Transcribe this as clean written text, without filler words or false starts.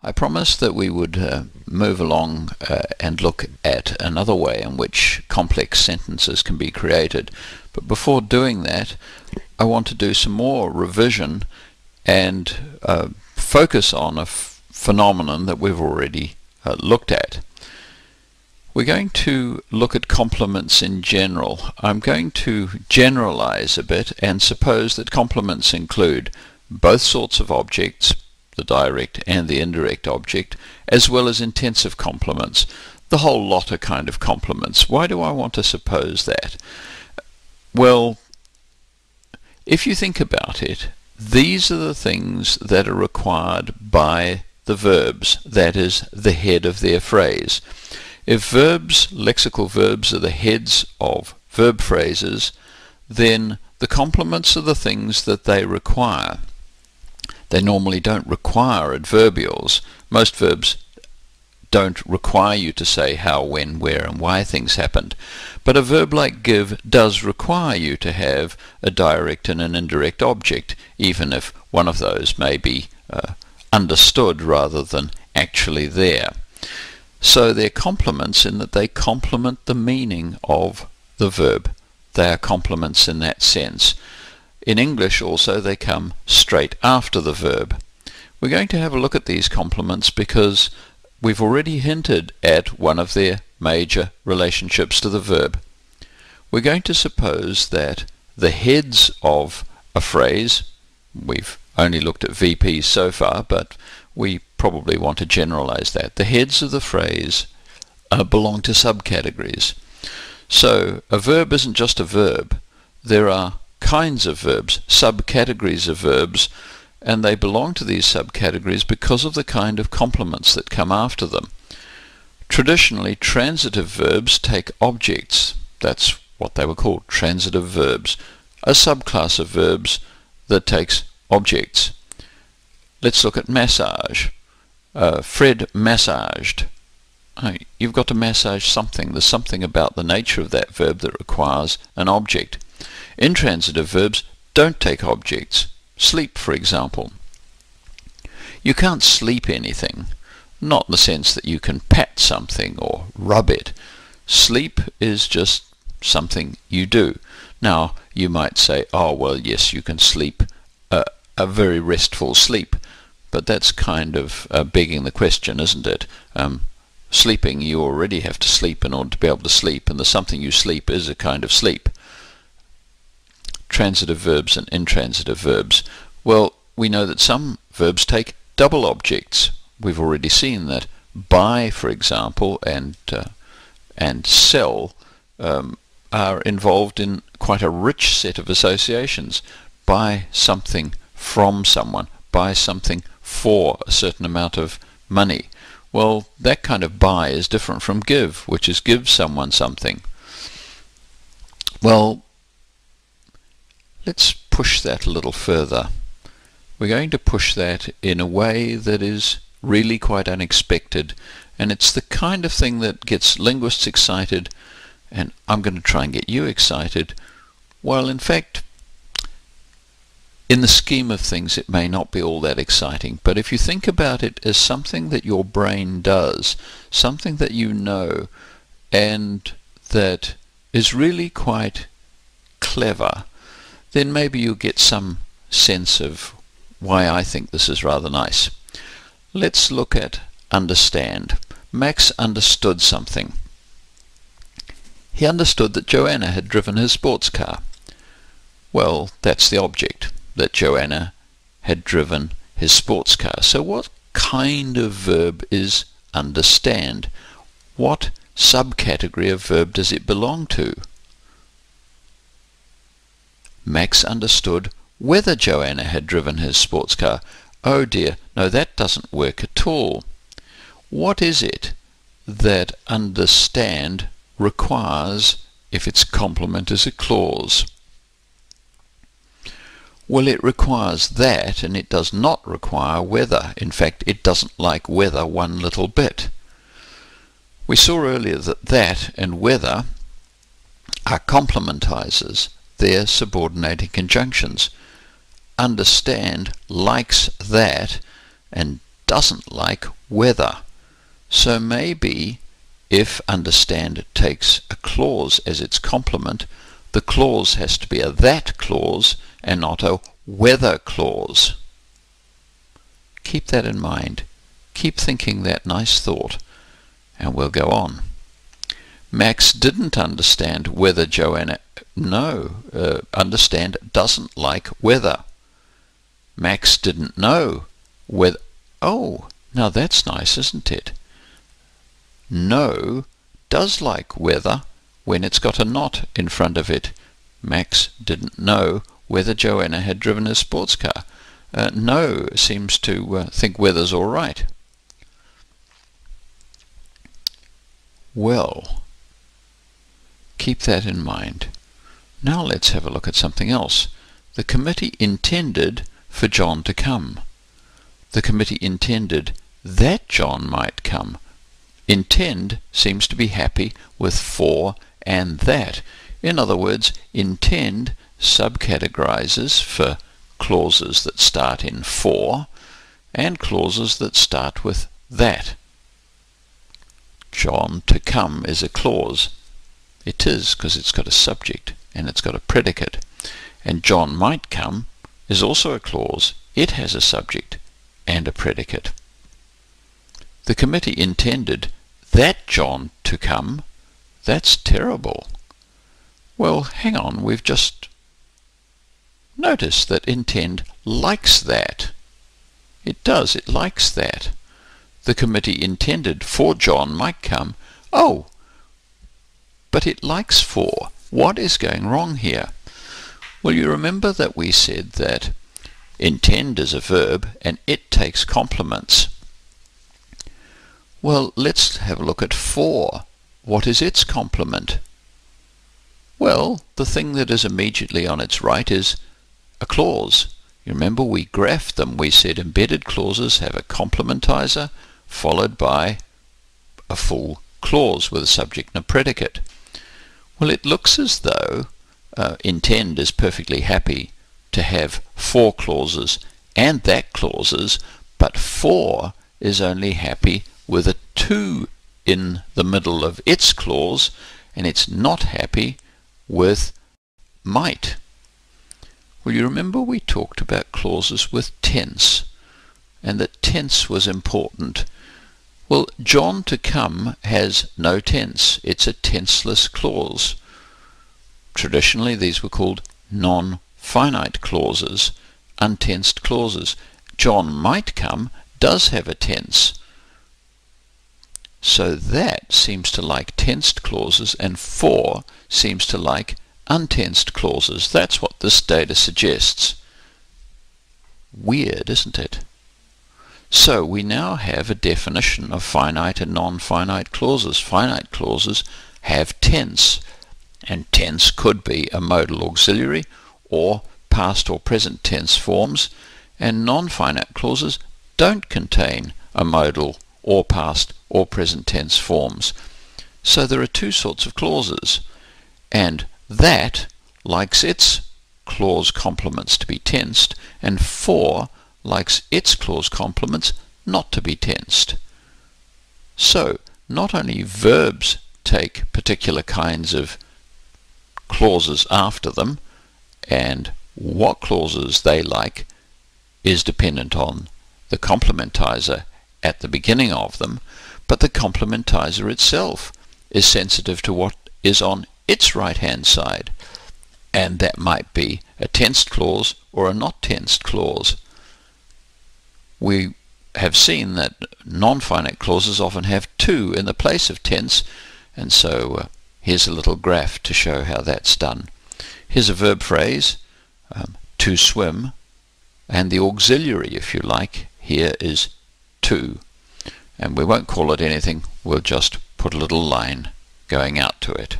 I promised that we would move along and look at another way in which complex sentences can be created. But before doing that, I want to do some more revision and focus on a phenomenon that we've already looked at. We're going to look at complements in general. I'm going to generalize a bit and suppose that complements include both sorts of objects, the direct and the indirect object, as well as intensive complements, the whole lot of kind of complements. Why do I want to suppose that? Well, if you think about it, these are the things that are required by the verbs, that is, the head of their phrase. If verbs, lexical verbs, are the heads of verb phrases, then the complements are the things that they require. They normally don't require adverbials. Most verbs don't require you to say how, when, where and why things happened. But a verb like give does require you to have a direct and an indirect object, even if one of those may be understood rather than actually there. So they're complements in that they complement the meaning of the verb. They are complements in that sense. In English also they come straight after the verb. We're going to have a look at these complements because we've already hinted at one of their major relationships to the verb. We're going to suppose that the heads of a phrase, we've only looked at VPs so far, but we probably want to generalize that. The heads of the phrase belong to subcategories. So a verb isn't just a verb. There are kinds of verbs, subcategories of verbs, and they belong to these subcategories because of the kind of complements that come after them. Traditionally, transitive verbs take objects. That's what they were called, transitive verbs, a subclass of verbs that takes objects. Let's look at massage. Fred massaged. You've got to massage something. There's something about the nature of that verb that requires an object. Intransitive verbs don't take objects. Sleep, for example. You can't sleep anything, not in the sense that you can pat something or rub it. Sleep is just something you do. Now, you might say, oh, well, yes, you can sleep a very restful sleep, but that's kind of begging the question, isn't it? Sleeping, you already have to sleep in order to be able to sleep, and the something you sleep is a kind of sleep. Transitive verbs and intransitive verbs. Well, we know that some verbs take double objects. We've already seen that buy, for example, and sell are involved in quite a rich set of associations. Buy something from someone, buy something for a certain amount of money. Well, that kind of buy is different from give, which is give someone something. Well, let's push that a little further. We're going to push that in a way that is really quite unexpected, and it's the kind of thing that gets linguists excited, and I'm going to try and get you excited. Well, in fact, in the scheme of things it may not be all that exciting, but if you think about it as something that your brain does, something that you know, and that is really quite clever, then maybe you'll get some sense of why I think this is rather nice. Let's look at understand. Max understood something. He understood that Joanna had driven his sports car. Well, that's the object, that Joanna had driven his sports car. So what kind of verb is understand? What subcategory of verb does it belong to? Max understood whether Joanna had driven his sports car. Oh dear, no, that doesn't work at all. What is it that understand requires if its complement is a clause? Well, it requires that, and it does not require whether. In fact, it doesn't like whether one little bit. We saw earlier that that and whether are complementizers. They're subordinating conjunctions. Understand likes that and doesn't like weather. So maybe if understand takes a clause as its complement, the clause has to be a that clause and not a whether clause. Keep that in mind. Keep thinking that nice thought, and we'll go on. Max didn't understand whether Joanna... understand doesn't like weather. Max didn't know whether... Oh, now that's nice, isn't it? No does like weather when it's got a not in front of it. Max didn't know whether Joanna had driven a sports car. No seems to think weather's all right. Well, keep that in mind. Now let's have a look at something else. The committee intended for John to come. The committee intended that John might come. Intend seems to be happy with for and that. In other words, intend subcategorizes for clauses that start in for and clauses that start with that. John to come is a clause. It is, because it's got a subject and it's got a predicate. And John might come is also a clause. It has a subject and a predicate. The committee intended that John to come. That's terrible. Well, hang on, we've just noticed that intend likes that. It does, it likes that. The committee intended for John might come. Oh, but it likes for. What is going wrong here? Well, you remember that we said that intend is a verb and it takes complements. Well, let's have a look at for. What is its complement? Well, the thing that is immediately on its right is a clause. You remember we graphed them. We said embedded clauses have a complementizer followed by a full clause with a subject and a predicate. Well, it looks as though intend is perfectly happy to have for clauses and that clauses, but for is only happy with a to in the middle of its clause, and it's not happy with might. Well, you remember we talked about clauses with tense, and that tense was important. Well, John to come has no tense. It's a tenseless clause. Traditionally, these were called non-finite clauses, untensed clauses. John might come does have a tense. So that seems to like tensed clauses, and for seems to like untensed clauses. That's what this data suggests. Weird, isn't it? So we now have a definition of finite and non-finite clauses. Finite clauses have tense, and tense could be a modal auxiliary or past or present tense forms, and non-finite clauses don't contain a modal or past or present tense forms. So there are two sorts of clauses, and that likes its clause complements to be tensed, and for likes its clause complements not to be tensed. So not only verbs take particular kinds of clauses after them, and what clauses they like is dependent on the complementizer at the beginning of them, but the complementizer itself is sensitive to what is on its right-hand side, and that might be a tensed clause or a not tensed clause. We have seen that non-finite clauses often have to in the place of tense, and so here's a little graph to show how that's done. Here's a verb phrase, to swim, and the auxiliary, if you like, here is to. And we won't call it anything, we'll just put a little line going out to it.